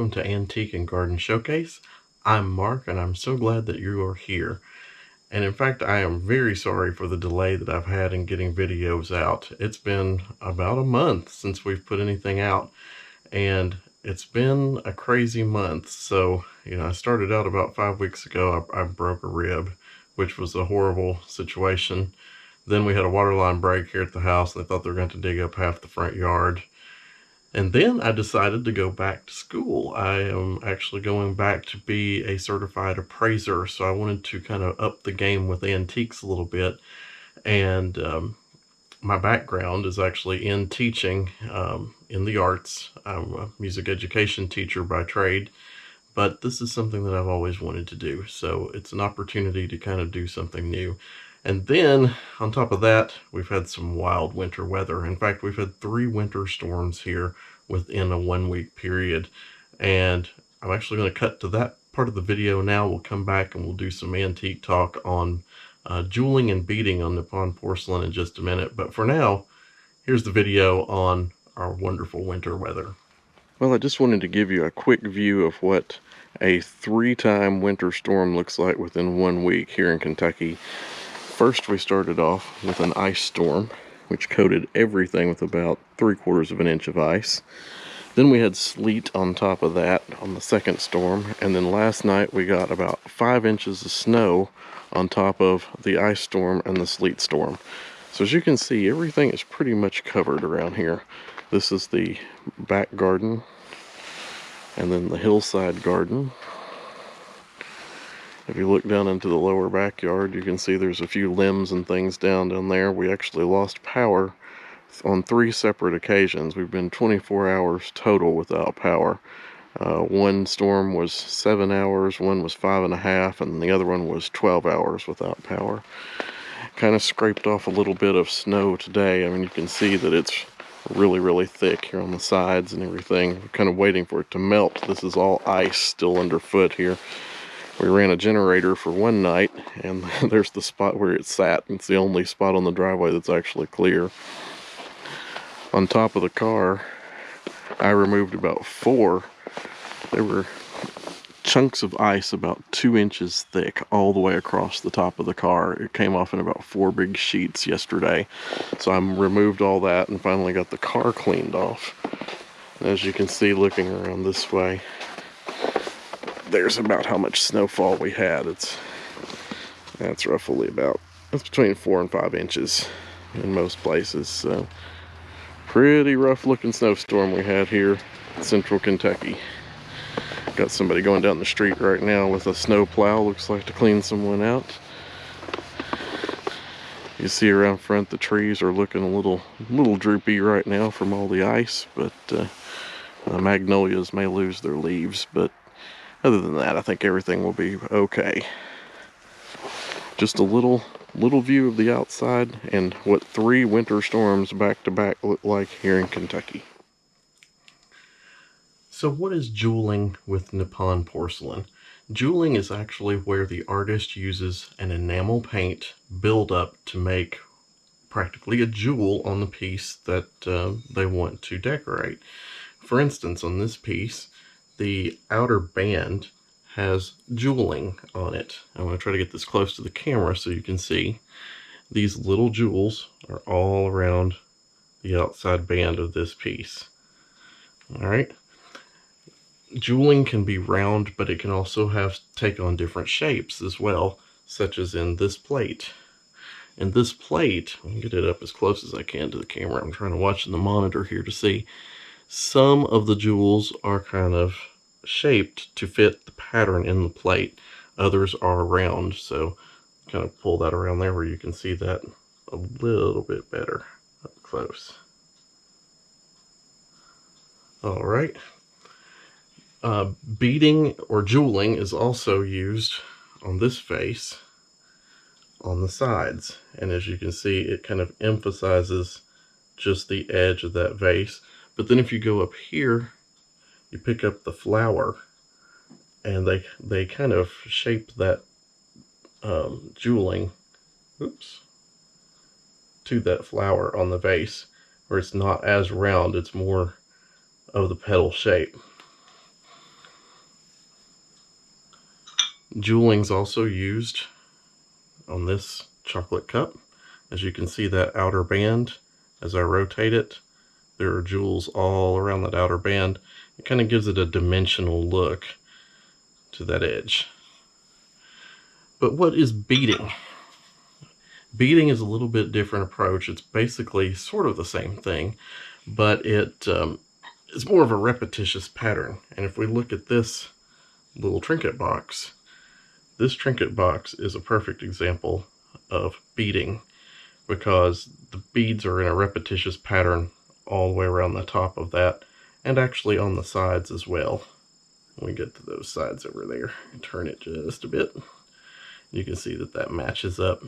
welcome to Antique and Garden Showcase. I'm Mark and I'm so glad that you are here. And in fact, I am very sorry for the delay that I've had in getting videos out. It's been about a month since we've put anything out, and it's been a crazy month. So, I started out about 5 weeks ago. I broke a rib, which was a horrible situation. Then we had a water line break here at the house, and they thought they were going to dig up half the front yard. And then I decided to go back to school. I am actually going back to be a certified appraiser, so I wanted to kind of up the game with antiques a little bit. And my background is actually in teaching in the arts. I'm a music education teacher by trade, but this is something that I've always wanted to do. So it's an opportunity to kind of do something new. And then, on top of that, we've had some wild winter weather. In fact, we've had 3 winter storms here within a 1-week period. And I'm actually going to cut to that part of the video now. We'll come back and we'll do some antique talk on jeweling and beading on Nippon Porcelain in just a minute. But for now, here's the video on our wonderful winter weather. Well, I just wanted to give you a quick view of what a 3-time winter storm looks like within 1 week here in Kentucky. First, we started off with an ice storm, which coated everything with about 3/4 of an inch of ice. Then we had sleet on top of that on the second storm, and then last night we got about 5 inches of snow on top of the ice storm and the sleet storm. So as you can see, everything is pretty much covered around here. This is the back garden, and then the hillside garden. If you look down into the lower backyard, you can see there's a few limbs and things down there. We actually lost power on 3 separate occasions. We've been 24 hours total without power. One storm was 7 hours, one was 5.5, and the other one was 12 hours without power. Kind of scraped off a little bit of snow today. I mean, you can see that it's really thick here on the sides and everything. We're kind of waiting for it to melt. This is all ice still underfoot here. We ran a generator for one night, and there's the spot where it sat. It's the only spot on the driveway that's actually clear. On top of the car, I removed about 4. There were chunks of ice about 2 inches thick all the way across the top of the car. It came off in about 4 big sheets yesterday. So I removed all that and finally got the car cleaned off. And as you can see, looking around this way, there's about how much snowfall we had. That's roughly it's between 4 and 5 inches in most places. So pretty rough looking snowstorm we had here in central Kentucky. Got somebody going down the street right now with a snow plow, looks like, to clean someone out. You see around front the trees are looking a little droopy right now from all the ice, but the magnolias may lose their leaves, but other than that, I think everything will be okay. Just a little view of the outside and what 3 winter storms back to back look like here in Kentucky. So what is jeweling with Nippon Porcelain? Jeweling is actually where the artist uses an enamel paint buildup to make practically a jewel on the piece that they want to decorate. For instance, on this piece, the outer band has jeweling on it. I'm going to try to get this close to the camera so you can see. These little jewels are all around the outside band of this piece. Alright. Jeweling can be round, but it can also take on different shapes as well, such as in this plate. And this plate, let me get it up as close as I can to the camera. I'm trying to watch the monitor here to see. Some of the jewels are kind of shaped to fit the pattern in the plate. Others are round, so kind of pull that around there where you can see that a little bit better up close. All right. Beading or jeweling is also used on this face on the sides, and as you can see, it kind of emphasizes just the edge of that vase. But then if you go up here, you pick up the flower, and they kind of shape that jeweling to that flower on the vase, where it's not as round, it's more of the petal shape. Jeweling's also used on this chocolate cup. As you can see, that outer band, as I rotate it, there are jewels all around that outer band. It kind of gives it a dimensional look to that edge. But what is beading? Beading is a little bit different approach. It's basically sort of the same thing, but it's more of a repetitious pattern. And if we look at this little trinket box, this trinket box is a perfect example of beading, because the beads are in a repetitious pattern all the way around the top of that, and actually on the sides as well. When we get to those sides over there and turn it just a bit, you can see that that matches up.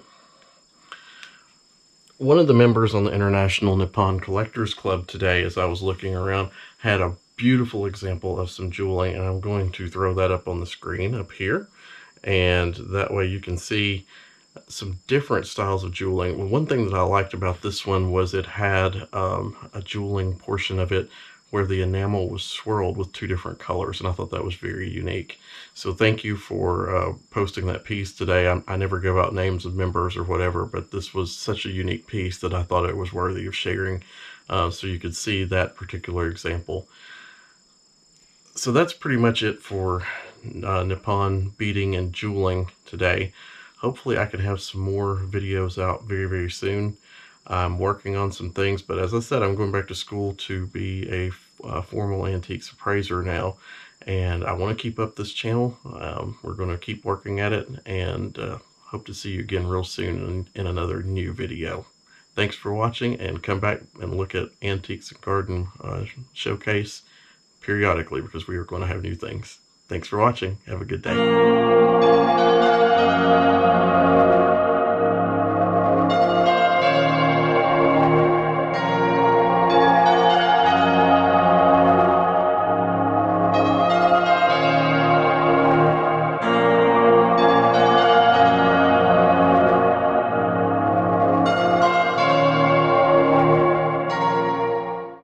One of the members on the International Nippon Collectors Club today, as I was looking around, had a beautiful example of some jeweling, and I'm going to throw that up on the screen up here, and that way you can see some different styles of jeweling. Well, one thing that I liked about this one was it had a jeweling portion of it where the enamel was swirled with two different colors, and I thought that was very unique. So thank you for posting that piece today. I never give out names of members or whatever, but this was such a unique piece that I thought it was worthy of sharing, so you could see that particular example. So that's pretty much it for Nippon beading and jeweling today. Hopefully I can have some more videos out very, very soon. I'm working on some things, but as I said, I'm going back to school to be a formal antiques appraiser now, and I want to keep up this channel. We're going to keep working at it, and hope to see you again real soon in another new video. Thanks for watching, and come back and look at Antiques and Garden Showcase periodically, because we are going to have new things. Thanks for watching. Have a good day.